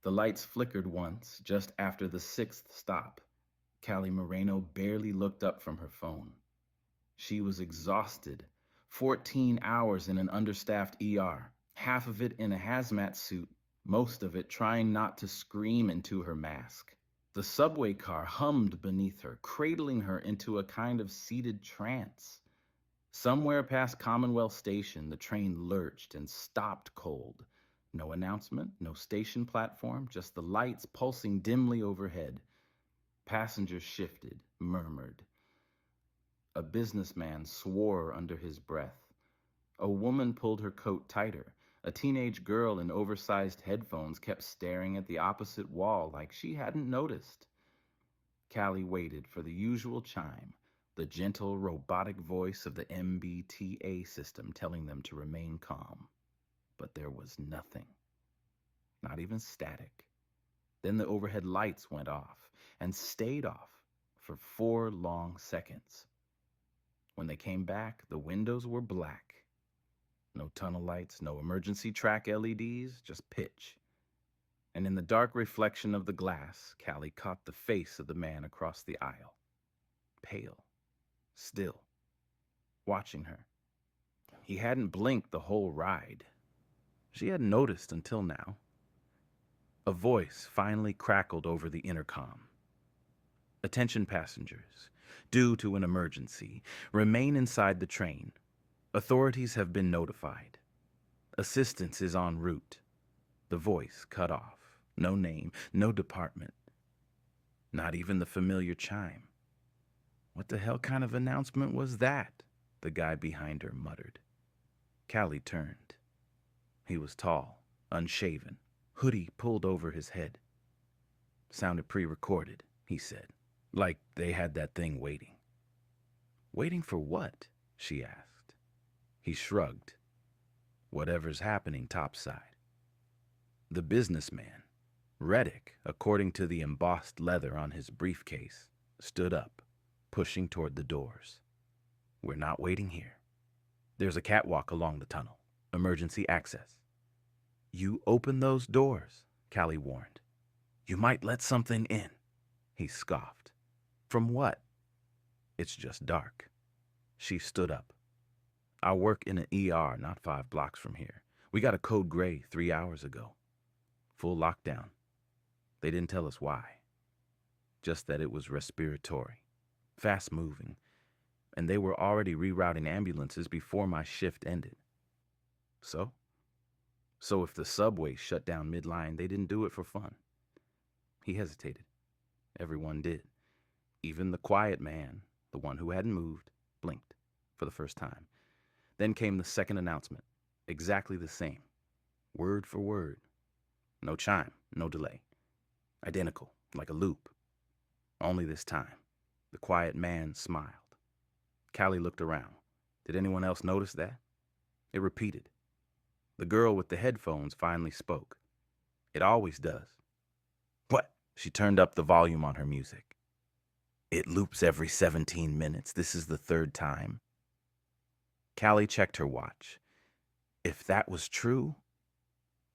The lights flickered once, just after the sixth stop. Callie Moreno barely looked up from her phone. She was exhausted. 14 hours in an understaffed ER, half of it in a hazmat suit, most of it trying not to scream into her mask. The subway car hummed beneath her, cradling her into a kind of seated trance. Somewhere past Commonwealth Station, the train lurched and stopped cold. No announcement, no station platform, just the lights pulsing dimly overhead. Passengers shifted, murmured. A businessman swore under his breath. A woman pulled her coat tighter. A teenage girl in oversized headphones kept staring at the opposite wall like she hadn't noticed. Callie waited for the usual chime, the gentle, robotic voice of the MBTA system telling them to remain calm. But there was nothing. Not even static. Then the overhead lights went off and stayed off for 4 long seconds. When they came back, the windows were black. No tunnel lights, no emergency track LEDs, just pitch. And in the dark reflection of the glass, Callie caught the face of the man across the aisle. Pale. Still. Watching her. He hadn't blinked the whole ride. She hadn't noticed until now. A voice finally crackled over the intercom. Attention passengers. Due to an emergency, remain inside the train. Authorities have been notified. Assistance is en route. The voice cut off. No name, no department. Not even the familiar chime. What the hell kind of announcement was that? The guy behind her muttered. Callie turned. He was tall, unshaven, hoodie pulled over his head. Sounded pre-recorded, he said, like they had that thing waiting. Waiting for what? She asked. He shrugged. Whatever's happening topside. The businessman, Reddick, according to the embossed leather on his briefcase, stood up, pushing toward the doors. We're not waiting here. There's a catwalk along the tunnel. Emergency access. You open those doors, Callie warned. You might let something in. He scoffed. From what? It's just dark. She stood up. I work in an ER not 5 blocks from here. We got a code gray 3 hours ago. Full lockdown. They didn't tell us why. Just that it was respiratory, fast-moving, and they were already rerouting ambulances before my shift ended. So if the subway shut down midline, they didn't do it for fun. He hesitated. Everyone did. Even the quiet man, the one who hadn't moved, blinked for the first time. Then came the second announcement, exactly the same, word for word. No chime, no delay. Identical, like a loop. Only this time, the quiet man smiled. Callie looked around. Did anyone else notice that? It repeated. The girl with the headphones finally spoke. It always does. What? She turned up the volume on her music. It loops every 17 minutes. This is the 3rd time. Callie checked her watch. If that was true,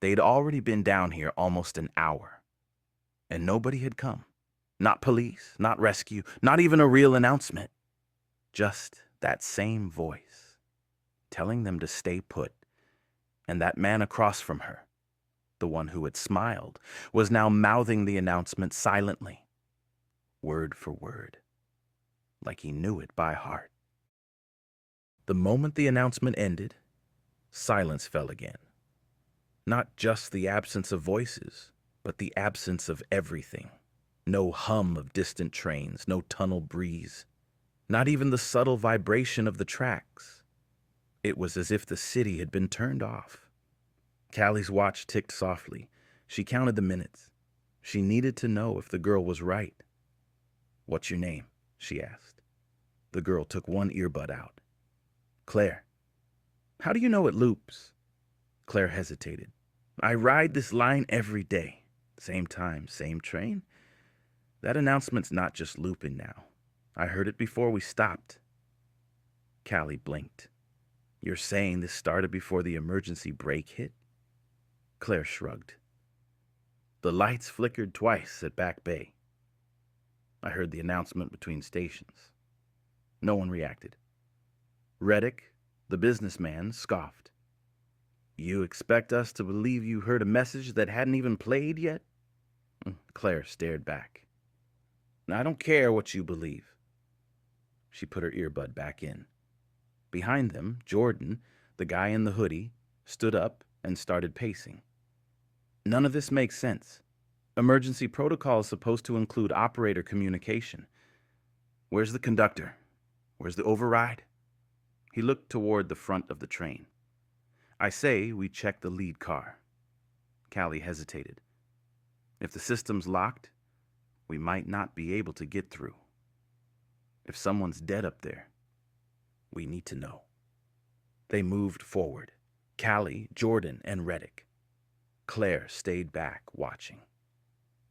they'd already been down here almost an hour. And nobody had come. Not police, not rescue, not even a real announcement. Just that same voice, telling them to stay put. And that man across from her, the one who had smiled, was now mouthing the announcement silently, word for word, like he knew it by heart. The moment the announcement ended, silence fell again. Not just the absence of voices, but the absence of everything. No hum of distant trains, no tunnel breeze, not even the subtle vibration of the tracks. It was as if the city had been turned off. Callie's watch ticked softly. She counted the minutes. She needed to know if the girl was right. What's your name? She asked. The girl took one earbud out. Claire. How do you know it loops? Claire hesitated. I ride this line every day. Same time, same train. That announcement's not just looping now. I heard it before we stopped. Callie blinked. You're saying this started before the emergency brake hit? Claire shrugged. The lights flickered twice at Back Bay. I heard the announcement between stations. No one reacted. Reddick, the businessman, scoffed. You expect us to believe you heard a message that hadn't even played yet? Claire stared back. I don't care what you believe. She put her earbud back in. Behind them, Jordan, the guy in the hoodie, stood up and started pacing. None of this makes sense. Emergency protocol is supposed to include operator communication. Where's the conductor? Where's the override? He looked toward the front of the train. I say we check the lead car. Callie hesitated. If the system's locked, we might not be able to get through. If someone's dead up there, we need to know. They moved forward. Callie, Jordan, and Reddick. Claire stayed back, watching.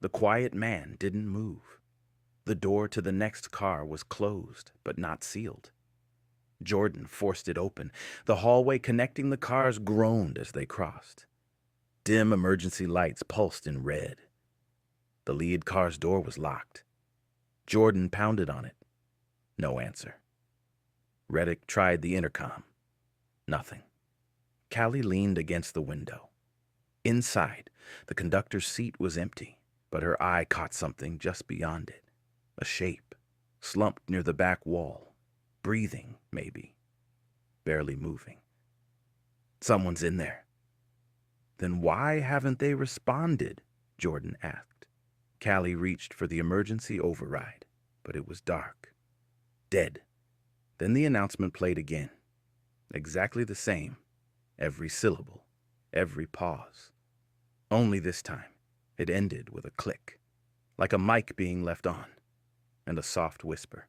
The quiet man didn't move. The door to the next car was closed, but not sealed. Jordan forced it open. The hallway connecting the cars groaned as they crossed. Dim emergency lights pulsed in red. The lead car's door was locked. Jordan pounded on it. No answer. Reddick tried the intercom. Nothing. Callie leaned against the window. Inside, the conductor's seat was empty, but her eye caught something just beyond it. A shape, slumped near the back wall. Breathing, maybe. Barely moving. Someone's in there. Then why haven't they responded? Jordan asked. Callie reached for the emergency override, but it was dark. Dead. Then the announcement played again. Exactly the same. Every syllable. Every pause. Only this time, it ended with a click, like a mic being left on, and a soft whisper.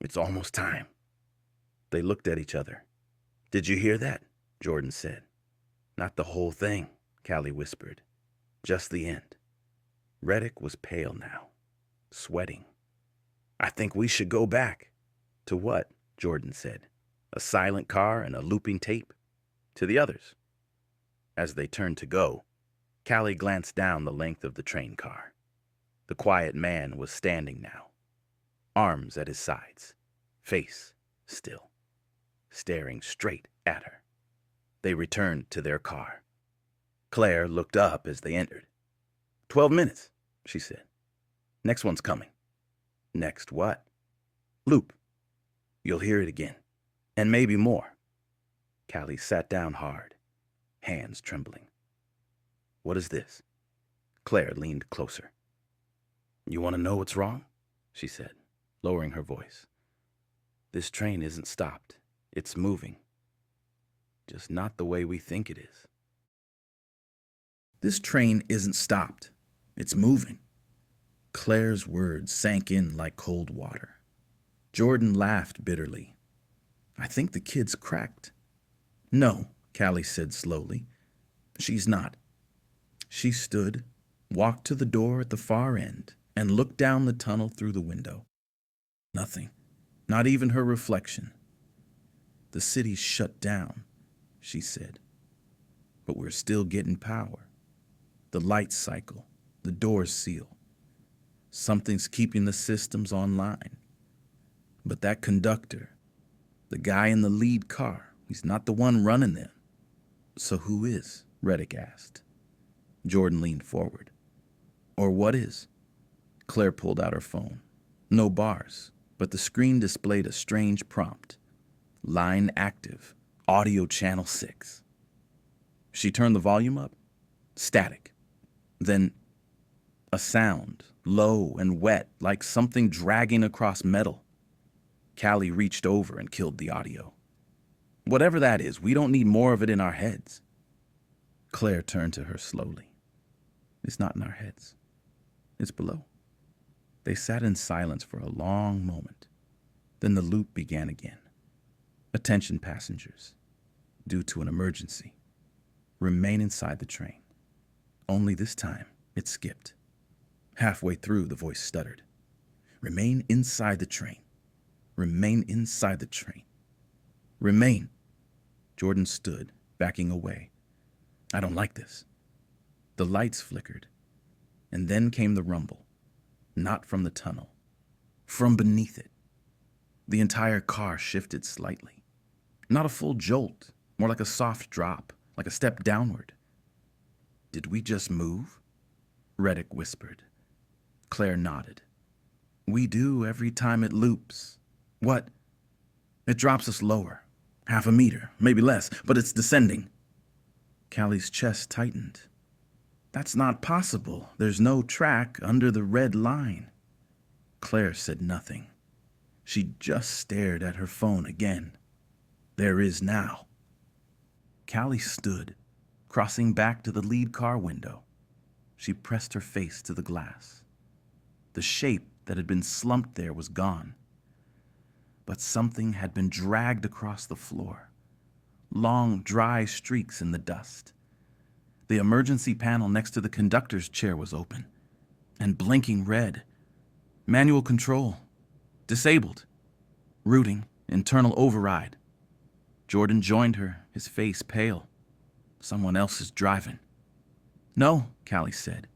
It's almost time. They looked at each other. Did you hear that? Jordan said. Not the whole thing, Callie whispered. Just the end. Reddick was pale now, sweating. I think we should go back. To what? Jordan said. A silent car and a looping tape? To the others. As they turned to go, Callie glanced down the length of the train car. The quiet man was standing now, arms at his sides, face still, staring straight at her. They returned to their car. Claire looked up as they entered. 12 minutes, she said. Next one's coming. Next what? Loop. You'll hear it again. And maybe more. Callie sat down hard, hands trembling. What is this? Claire leaned closer. You want to know what's wrong? She said, lowering her voice. This train isn't stopped. It's moving. Just not the way we think it is. This train isn't stopped. It's moving. Claire's words sank in like cold water. Jordan laughed bitterly. I think the kid's cracked. No, Callie said slowly. She's not. She stood, walked to the door at the far end, and looked down the tunnel through the window. Nothing. Not even her reflection. The city's shut down, she said. But we're still getting power. The lights cycle. The doors seal. Something's keeping the systems online. But that conductor, the guy in the lead car, he's not the one running them. So who is? Reddick asked. Jordan leaned forward. Or what is? Claire pulled out her phone. No bars, but the screen displayed a strange prompt. Line active, audio channel 6. She turned the volume up. Static. Then a sound, low and wet, like something dragging across metal. Callie reached over and killed the audio. Whatever that is, we don't need more of it in our heads. Claire turned to her slowly. It's not in our heads. It's below. They sat in silence for a long moment. Then the loop began again. Attention passengers. Due to an emergency. Remain inside the train. Only this time, it skipped. Halfway through, the voice stuttered. Remain inside the train. Remain inside the train. Remain. Jordan stood, backing away. I don't like this. The lights flickered. And then came the rumble, not from the tunnel, from beneath it. The entire car shifted slightly. Not a full jolt, more like a soft drop, like a step downward. "Did we just move?" Reddick whispered. Claire nodded. "We do every time it loops." "What?" "It drops us lower. Half a meter, maybe less, but it's descending." Callie's chest tightened. "That's not possible. There's no track under the red line." Claire said nothing. She just stared at her phone again. "There is now." Callie stood, crossing back to the lead car window. She pressed her face to the glass. The shape that had been slumped there was gone. But something had been dragged across the floor. Long, dry streaks in the dust. The emergency panel next to the conductor's chair was open and blinking red. Manual control. Disabled. Rooting. Internal override. Jordan joined her, his face pale. "Someone else is driving." "No," Callie said.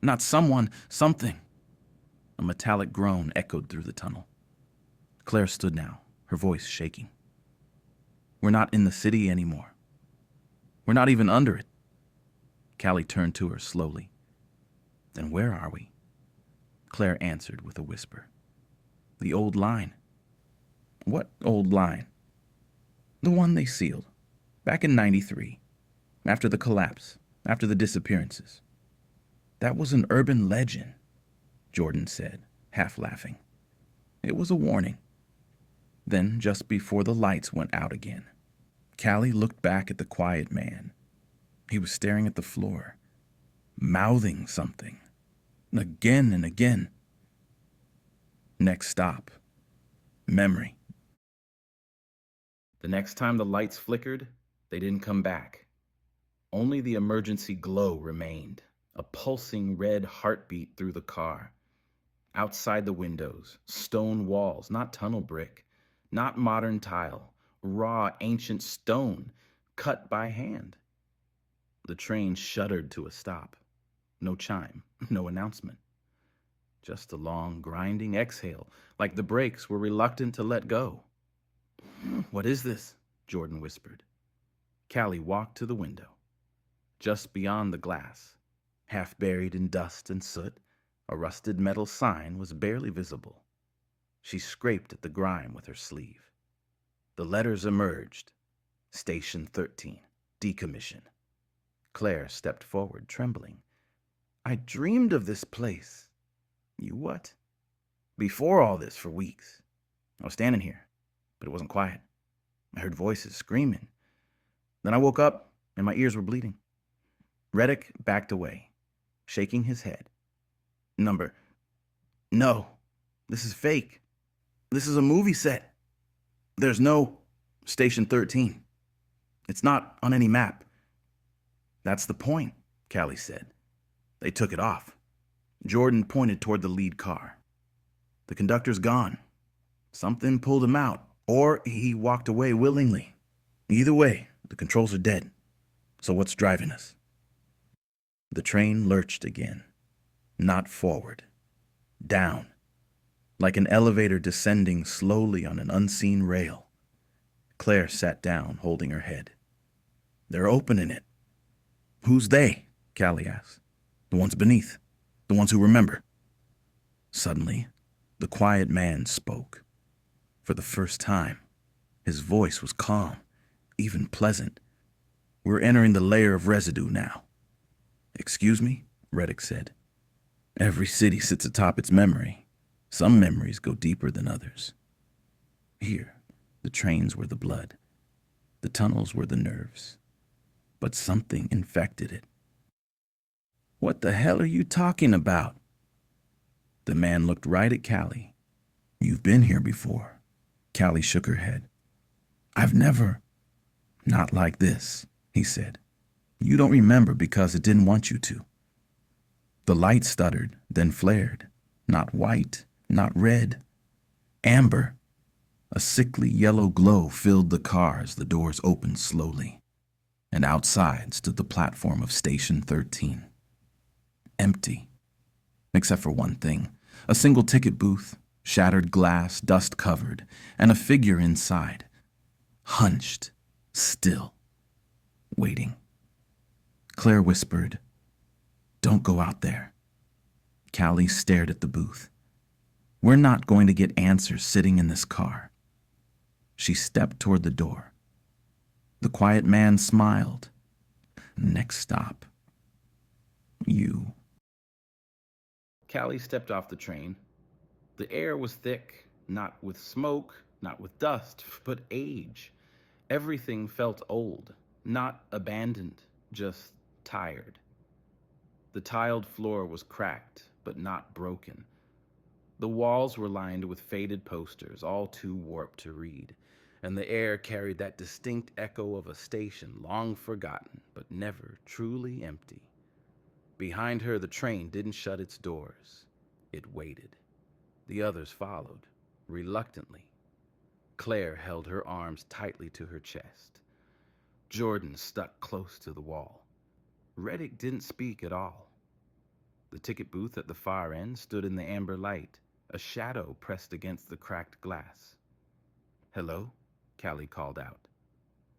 "Not someone, something." A metallic groan echoed through the tunnel. Claire stood now, her voice shaking. "We're not in the city anymore. We're not even under it." Callie turned to her slowly. "Then where are we?" Claire answered with a whisper. "The old line." "What old line?" "The one they sealed, back in '93, after the collapse, after the disappearances." "That was an urban legend," Jordan said, half laughing. "It was a warning." Then, just before the lights went out again, Callie looked back at the quiet man. He was staring at the floor, mouthing something, again and again. Next stop, memory. The next time the lights flickered, they didn't come back. Only the emergency glow remained, a pulsing red heartbeat through the car. Outside the windows, stone walls, not tunnel brick, not modern tile, raw ancient stone, cut by hand. The train shuddered to a stop. No chime, no announcement. Just a long, grinding exhale, like the brakes were reluctant to let go. "What is this?" Jordan whispered. Callie walked to the window. Just beyond the glass, half buried in dust and soot, a rusted metal sign was barely visible. She scraped at the grime with her sleeve. The letters emerged. Station 13, decommission. Claire stepped forward, trembling. "I dreamed of this place." "You what?" "Before all this, for weeks. I was standing here, but it wasn't quiet. I heard voices screaming. Then I woke up, and my ears were bleeding." Reddick backed away, shaking his head. "Number. No, this is fake. This is a movie set. There's no Station 13. It's not on any map." "That's the point," Callie said. "They took it off." Jordan pointed toward the lead car. "The conductor's gone. Something pulled him out, or he walked away willingly. Either way, the controls are dead. So what's driving us?" The train lurched again. Not forward. Down. Like an elevator descending slowly on an unseen rail. Claire sat down, holding her head. "They're opening it." "Who's they?" Callie asked. "The ones beneath. The ones who remember." Suddenly, the quiet man spoke. For the first time, his voice was calm, even pleasant. "We're entering the layer of residue now." "Excuse me?" Reddick said. "Every city sits atop its memory. Some memories go deeper than others. Here, the trains were the blood. The tunnels were the nerves. But something infected it." "What the hell are you talking about?" The man looked right at Callie. "You've been here before." Callie shook her head. "I've never." "Not like this," he said. "You don't remember because it didn't want you to." The light stuttered, then flared. Not white, not red. Amber. A sickly yellow glow filled the car as the doors opened slowly. And outside stood the platform of Station 13. Empty. except for one thing: a single ticket booth, shattered glass, dust covered, and a figure inside, hunched, still, waiting. Claire whispered, "Don't go out there." Callie stared at the booth. "We're not going to get answers sitting in this car." She stepped toward the door. The quiet man smiled. "Next stop, you." Callie stepped off the train. The air was thick, not with smoke, not with dust, but age. Everything felt old, not abandoned, just tired. The tiled floor was cracked, but not broken. The walls were lined with faded posters, all too warped to read, and the air carried that distinct echo of a station long forgotten, but never truly empty. Behind her, the train didn't shut its doors. It waited. The others followed, reluctantly. Claire held her arms tightly to her chest. Jordan stuck close to the wall. Reddick didn't speak at all. The ticket booth at the far end stood in the amber light, a shadow pressed against the cracked glass. "Hello?" Callie called out.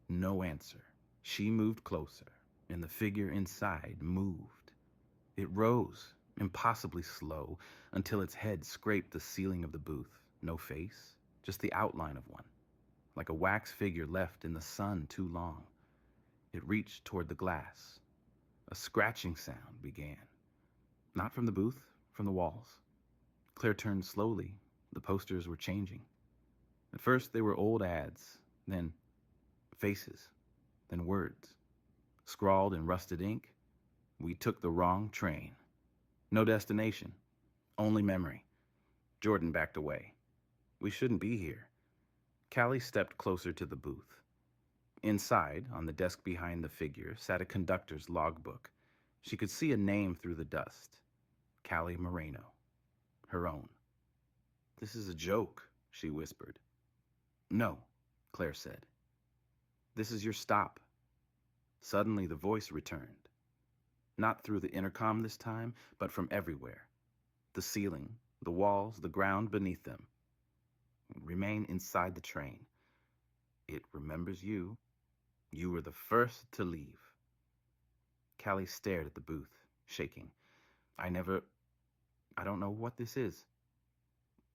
No answer. She moved closer, and the figure inside moved. It rose, impossibly slow, until its head scraped the ceiling of the booth. No face, just the outline of one, like a wax figure left in the sun too long. It reached toward the glass. A scratching sound began. Not from the booth, from the walls. Claire turned slowly. The posters were changing. At first they were old ads, then faces, then words. Scrawled in rusted ink, "We took the wrong train. No destination, only memory." Jordan backed away. "We shouldn't be here." Callie stepped closer to the booth. Inside, on the desk behind the figure, sat a conductor's logbook. She could see a name through the dust. Callie Moreno. Her own. "This is a joke," she whispered. "No," Claire said. "This is your stop." Suddenly the voice returned. Not through the intercom this time, but from everywhere. The ceiling, the walls, the ground beneath them. "Remain inside the train. It remembers you. You were the first to leave." Callie stared at the booth, shaking. I don't know what this is."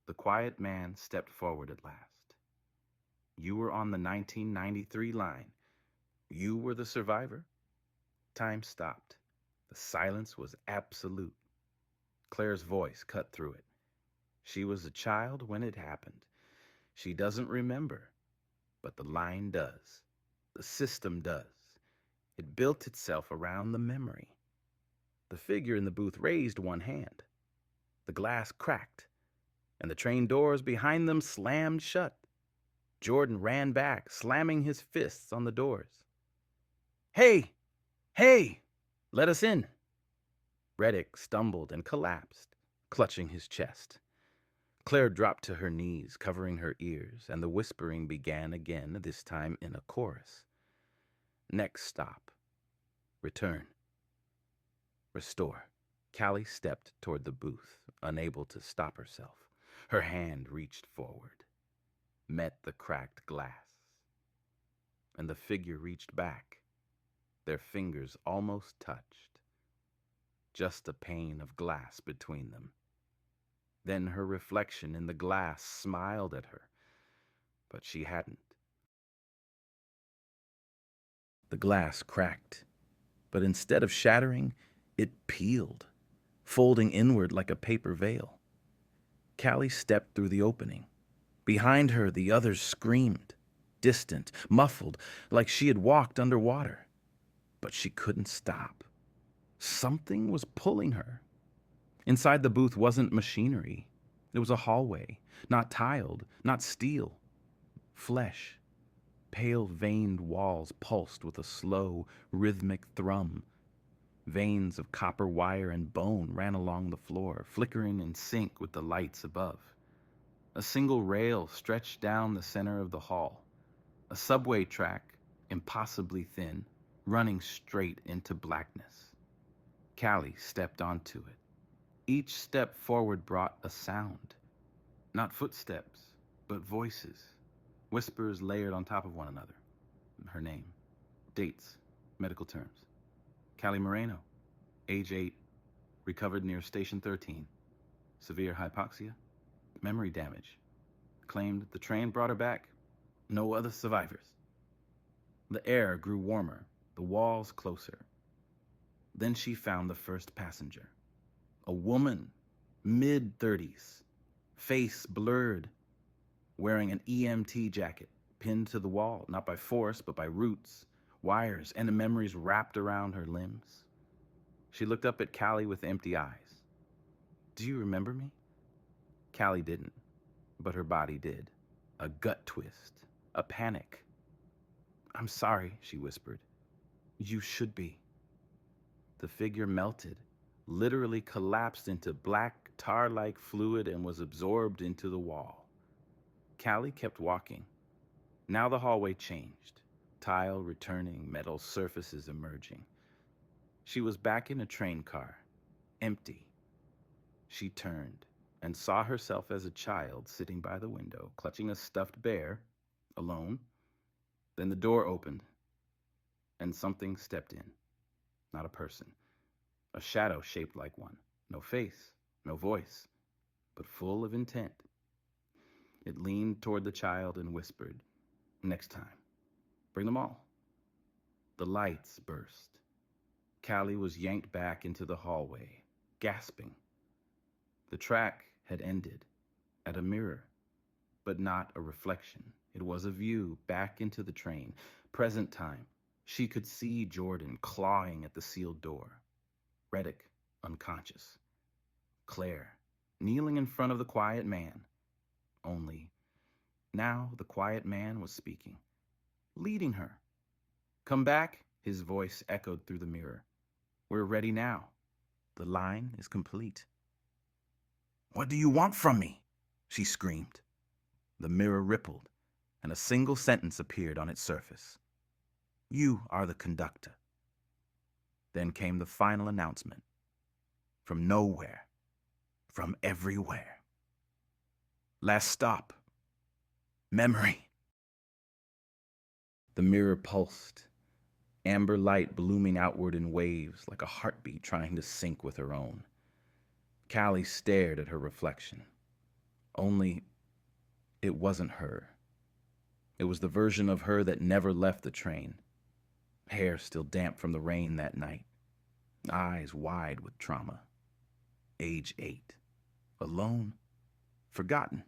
The quiet man stepped forward at last. "You were on the 1993 line. You were the survivor." Time stopped. The silence was absolute. Claire's voice cut through it. She was a child when it happened. She doesn't remember, but the line does. The system does. It built itself around the memory. The figure in the booth raised one hand. The glass cracked, and the train doors behind them slammed shut. Jordan ran back, slamming his fists on the doors. "Hey! Hey! Let us in!" Reddick stumbled and collapsed, clutching his chest. Claire dropped to her knees, covering her ears, and the whispering began again, this time in a chorus. "Next stop. Return. Restore." Callie stepped toward the booth, unable to stop herself. Her hand reached forward, met the cracked glass, and the figure reached back. Their fingers almost touched. Just a pane of glass between them. Then her reflection in the glass smiled at her, but she hadn't. The glass cracked, but instead of shattering, it peeled, folding inward like a paper veil. Callie stepped through the opening. Behind her, the others screamed, distant, muffled, like she had walked underwater. But she couldn't stop. Something was pulling her. Inside the booth wasn't machinery. It was a hallway, not tiled, not steel. Flesh. Pale veined walls pulsed with a slow, rhythmic thrum. Veins of copper wire and bone ran along the floor, flickering in sync with the lights above. A single rail stretched down the center of the hall. A subway track, impossibly thin, running straight into blackness. Callie stepped onto it. Each step forward brought a sound. Not footsteps, but voices. Whispers layered on top of one another. Her name. Dates. Medical terms. Callie Moreno. Age 8. Recovered near Station 13. Severe hypoxia. Memory damage. Claimed the train brought her back. No other survivors. The air grew warmer, the walls closer. Then she found the first passenger. A woman, mid-30s, face blurred, wearing an EMT jacket, pinned to the wall, not by force, but by roots, wires, and memories wrapped around her limbs. She looked up at Callie with empty eyes. "Do you remember me?" Callie didn't, but her body did. A gut twist, a panic. "I'm sorry," she whispered. "You should be." The figure melted, literally collapsed into black, tar-like fluid and was absorbed into the wall. Callie kept walking. Now the hallway changed, tile returning, metal surfaces emerging. She was back in a train car, empty. She turned and saw herself as a child sitting by the window, clutching a stuffed bear, alone. Then the door opened, and something stepped in. Not a person. A shadow shaped like one. No face, no voice, but full of intent. It leaned toward the child and whispered, "Next time, bring them all." The lights burst. Callie was yanked back into the hallway, gasping. The track had ended at a mirror, but not a reflection. It was a view back into the train. Present time. She could see Jordan clawing at the sealed door. Reddick, unconscious. Claire, kneeling in front of the quiet man. Only, now the quiet man was speaking, leading her. "Come back," his voice echoed through the mirror. "We're ready now. The line is complete." "What do you want from me?" she screamed. The mirror rippled, and a single sentence appeared on its surface. "You are the conductor." Then came the final announcement. From nowhere, from everywhere. "Last stop. Memory." The mirror pulsed, amber light blooming outward in waves like a heartbeat trying to sync with her own. Callie stared at her reflection. Only, it wasn't her. It was the version of her that never left the train. Hair still damp from the rain that night. Eyes wide with trauma. Age 8. Alone. Forgotten.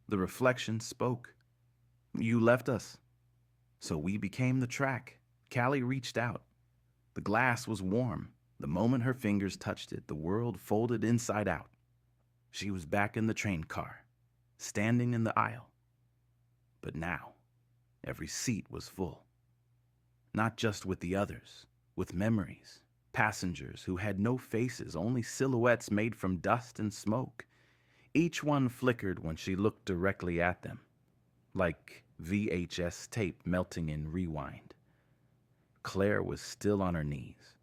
The reflection spoke. "You left us. So we became the track." Callie reached out. The glass was warm. The moment her fingers touched it, the world folded inside out. She was back in the train car, standing in the aisle. But now, every seat was full. Not just with the others, with memories, passengers who had no faces, only silhouettes made from dust and smoke. Each one flickered when she looked directly at them, like VHS tape melting in rewind. Claire was still on her knees.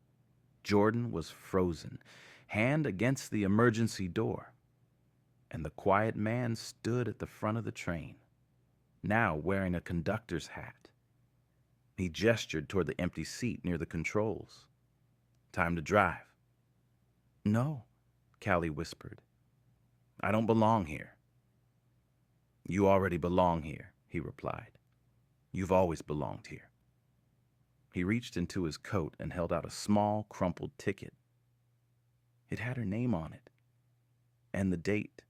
Jordan was frozen, hand against the emergency door. And the quiet man stood at the front of the train, now wearing a conductor's hat. He gestured toward the empty seat near the controls. "Time to drive." "No," Callie whispered. "I don't belong here." "You already belong here," he replied. "You've always belonged here." He reached into his coat and held out a small, crumpled ticket. It had her name on it, and the date,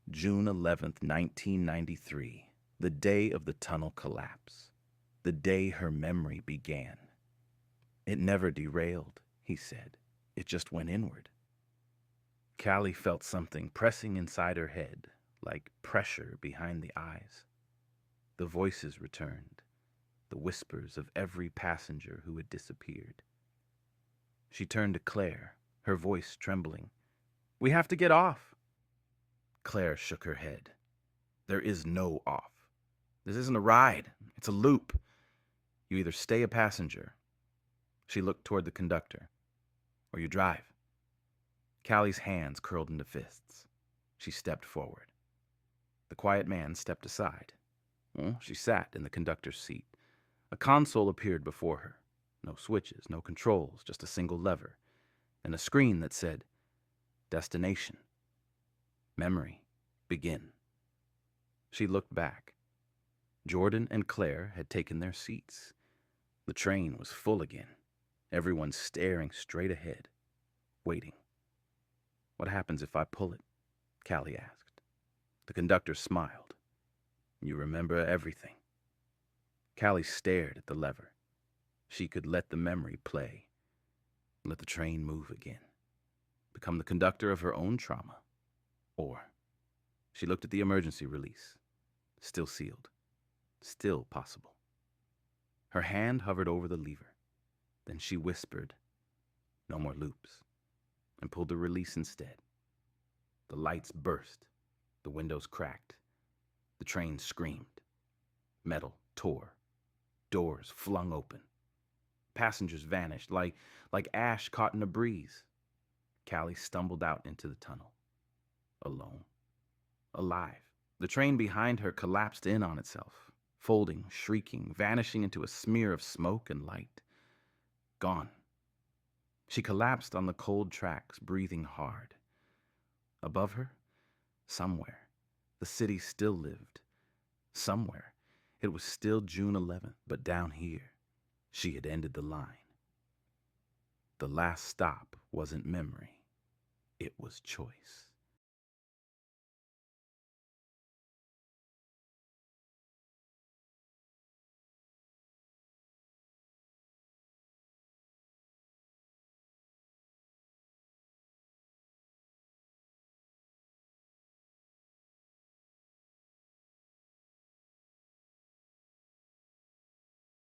June 11th, 1993, the day of the tunnel collapse, the day her memory began. "It never derailed," he said. "It just went inward." Callie felt something pressing inside her head, like pressure behind the eyes. The voices returned, the whispers of every passenger who had disappeared. She turned to Claire, her voice trembling. "We have to get off." Claire shook her head. "There is no off. This isn't a ride. It's a loop. You either stay a passenger," she looked toward the conductor, "or you drive." Callie's hands curled into fists. She stepped forward. The quiet man stepped aside. Well, she sat in the conductor's seat. A console appeared before her. No switches, no controls, just a single lever. And a screen that said, Destination. Memory. Begin. She looked back. Jordan and Claire had taken their seats. The train was full again. Everyone staring straight ahead, waiting. What happens if I pull it? Callie asked. The conductor smiled. You remember everything. Callie stared at the lever. She could let the memory play. Let the train move again. Become the conductor of her own trauma. Or, she looked at the emergency release. Still sealed. Still possible. Her hand hovered over the lever. Then she whispered, no more loops, and pulled the release instead. The lights burst. The windows cracked. The train screamed. Metal tore. Doors flung open. Passengers vanished like ash caught in a breeze. Callie stumbled out into the tunnel. Alone. Alive. The train behind her collapsed in on itself, folding, shrieking, vanishing into a smear of smoke and light. Gone. She collapsed on the cold tracks, breathing hard. Above her, somewhere, the city still lived. Somewhere, it was still June 11th, but down here, she had ended the line. The last stop wasn't memory, it was choice.